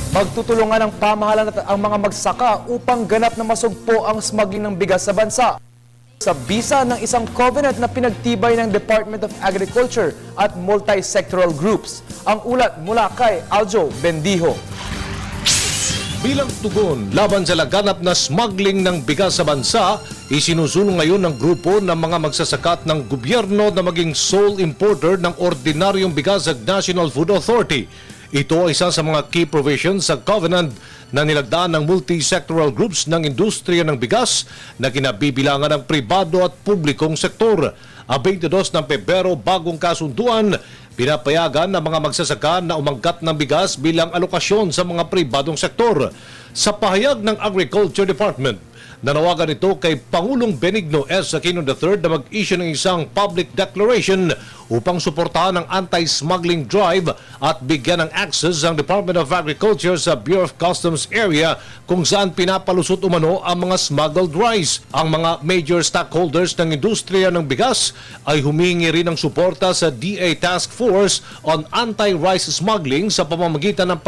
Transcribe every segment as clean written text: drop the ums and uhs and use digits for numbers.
Magtutulungan ng pamahalaan at ang mga magsaka upang ganap na masugpo ang smuggling ng bigas sa bansa. Sa bisa ng isang covenant na pinagtibay ng Department of Agriculture at multi-sectoral groups. Ang ulat mula kay Aljo Bendijo. Bilang tugon laban sa laganap na smuggling ng bigas sa bansa, isinusulong ngayon ng grupo ng mga magsasakat ng gobyerno na maging sole importer ng ordinaryong bigas sa National Food Authority. Ito ay isa sa mga key provisions sa covenant na nilagdaan ng multi-sectoral groups ng industriya ng bigas na kinabibilangan ng pribado at publikong sektor. A 22 ng Pebrero bagong kasunduan, pinapayagan ng mga magsasaka na umangkat ng bigas bilang alokasyon sa mga pribadong sektor. Sa pahayag ng Agriculture Department, nanawagan ito kay Pangulong Benigno S. Aquino III na mag-issue ng isang public declaration upang suportahan ang anti-smuggling drive at bigyan ng access ang Department of Agriculture sa Bureau of Customs area kung saan pinapalusot umano ang mga smuggled rice. Ang mga major stockholders ng industriya ng bigas ay humingi rin ng suporta sa DA Task Force on Anti-Rice Smuggling sa pamamagitan ng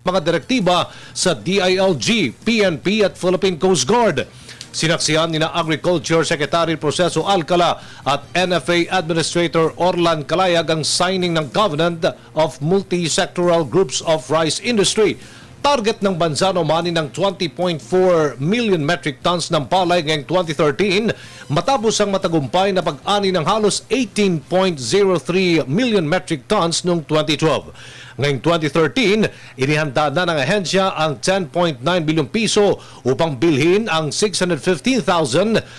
mga direktiba sa DILG, PNP at Philippine Coast Guard. Sinaksihan ni na Agriculture Secretary Proceso Alcala at NFA Administrator Orlan Calayag ang signing ng Covenant of Multi-Sectoral Groups of Rice Industry. Target ng bansa na umani ng 20.4 million metric tons ng palay ngayong 2013 matapos ang matagumpay na pag-ani ng halos 18.03 million metric tons noong 2012. Ngayong 2013, inihanda na ng ahensya ang 10.9 bilyong piso upang bilhin ang 615,985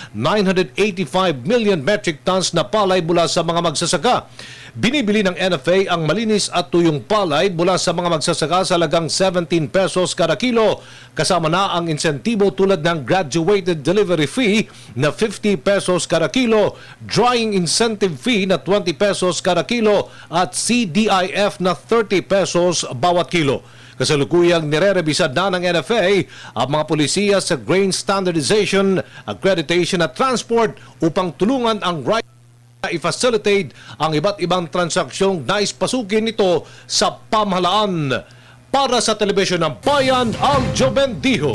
million metric tons na palay mula sa mga magsasaka. Binibili ng NFA ang malinis at tuyong palay mula sa mga magsasaka sa halagang 17 pesos kada kilo, kasama na ang insentibo tulad ng graduated delivery fee na 50 pesos kada kilo, drying incentive fee na 20 pesos kada kilo at CDIF na 30 pesos bawat kilo. Kasalukuyang nire-rebisa na ng NFA ang mga polisiya sa grain standardization, accreditation at transport upang tulungan ang rice i-facilitate ang iba't ibang transaksyong nais pasukin nito sa pamahalaan. Para sa Telebisyon ng Bayan, Aljo Bendijo.